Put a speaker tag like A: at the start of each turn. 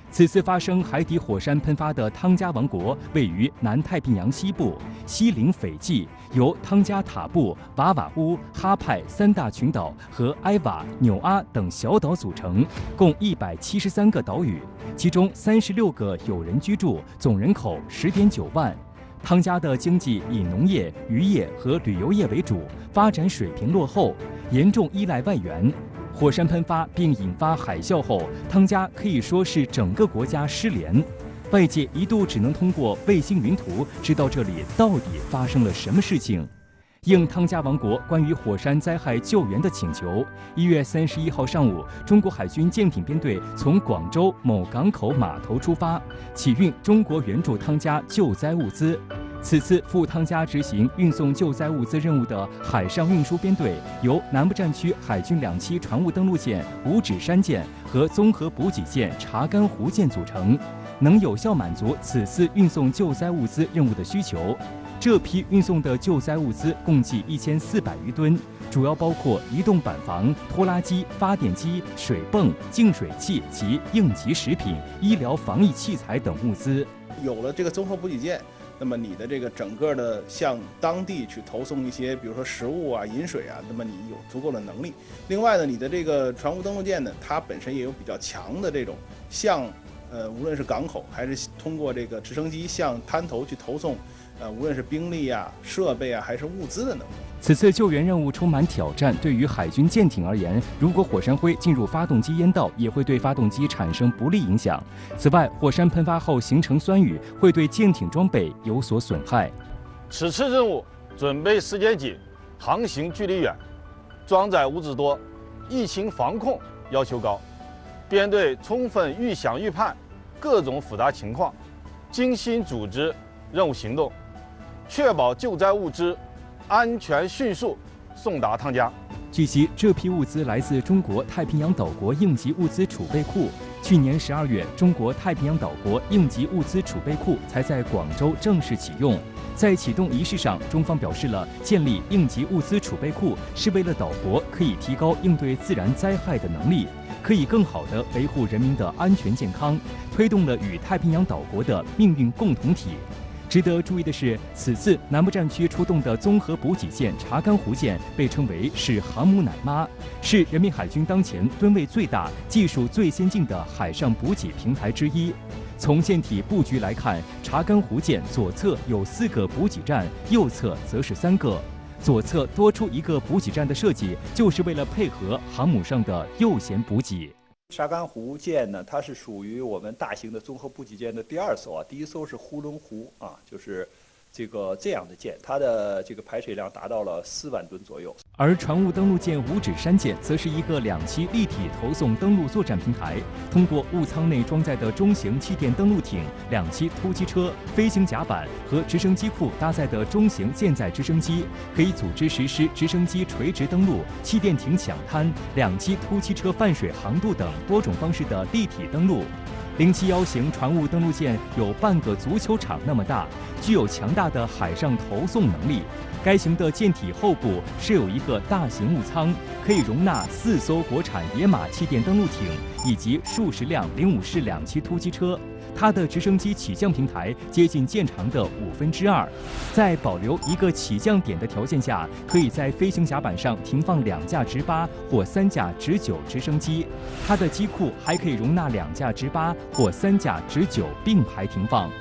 A: 此次发生海底火山喷发的汤加王国位于南太平洋西部，西临斐济，由汤加塔布、瓦瓦乌、哈派三大群岛和埃瓦、纽阿等小岛组成，共173个岛屿，其中36个有人居住，总人口10.9万。汤加的经济以农业、渔业和旅游业为主，发展水平落后，严重依赖外援。火山喷发并引发海啸后，汤加可以说是整个国家失联。外界一度只能通过卫星云图知道这里到底发生了什么事情。应汤加王国关于火山灾害救援的请求，1月31号上午，中国海军舰艇编队从广州某港口码头出发，启运中国援助汤加救灾物资。此次赴汤加执行运送救灾物资任务的海上运输编队，由南部战区海军2栖船坞登陆舰五指山舰和综合补给舰查干湖舰组成，能有效满足此次运送救灾物资任务的需求。这批运送的救灾物资共计1400余吨，主要包括移动板房、拖拉机、发电机、水泵、净水器及应急食品、医疗防疫器材等物资。
B: 有了这个综合补给舰，那么你的这个整个的向当地去投送一些，比如说食物啊、饮水啊，那么你有足够的能力。另外呢，你的这个船坞登陆舰呢，它本身也有比较强的这种向无论是港口还是通过这个直升机向滩头去投送，无论是兵力啊、设备啊还是物资的能力。
A: 此次救援任务充满挑战，对于海军舰艇而言，如果火山灰进入发动机烟道，也会对发动机产生不利影响。此外，火山喷发后形成酸雨，会对舰艇装备有所损害。
C: 此次任务准备时间紧，航行距离远，装载物资多，疫情防控要求高。编队充分预想预判各种复杂情况，精心组织任务行动，确保救灾物资安全迅速送达汤加。
A: 据悉，这批物资来自中国太平洋岛国应急物资储备库。去年12月，中国太平洋岛国应急物资储备库才在广州正式启用。在启动仪式上，中方表示了建立应急物资储备库是为了岛国可以提高应对自然灾害的能力，可以更好地维护人民的安全健康，推动了与太平洋岛国的命运共同体。值得注意的是，此次南部战区出动的综合补给舰查干湖舰被称为是航母奶妈，是人民海军当前吨位最大、技术最先进的海上补给平台之一。从舰体布局来看，查干湖舰左侧有4个补给站，右侧则是3个。左侧多出一个补给站的设计，就是为了配合航母上的右舷补给。
D: 查干湖舰呢，它是属于我们大型的综合补给舰的第2艘啊，第1艘是呼伦湖啊，就是这样的舰，它的这个排水量达到了4万吨左右。
A: 而船坞登陆舰五指山舰则是一个2栖立体投送登陆作战平台，通过物舱内装载的中型气垫登陆艇、2栖突击车、飞行甲板和直升机库搭载的中型舰载直升机，可以组织实施直升机垂直登陆、气垫艇抢滩、2栖突击车泛水航渡等多种方式的立体登陆。071型船坞登陆舰有半个足球场那么大，具有强大的海上投送能力。该型的舰体后部设有一个大型物舱，可以容纳4艘国产野马气垫登陆艇以及数十辆0.5式2栖突击车。它的直升机起降平台接近舰长的2/5，在保留一个起降点的条件下，可以在飞行甲板上停放2架直8或3架直9直升机。它的机库还可以容纳2架直8或3架直9并排停放。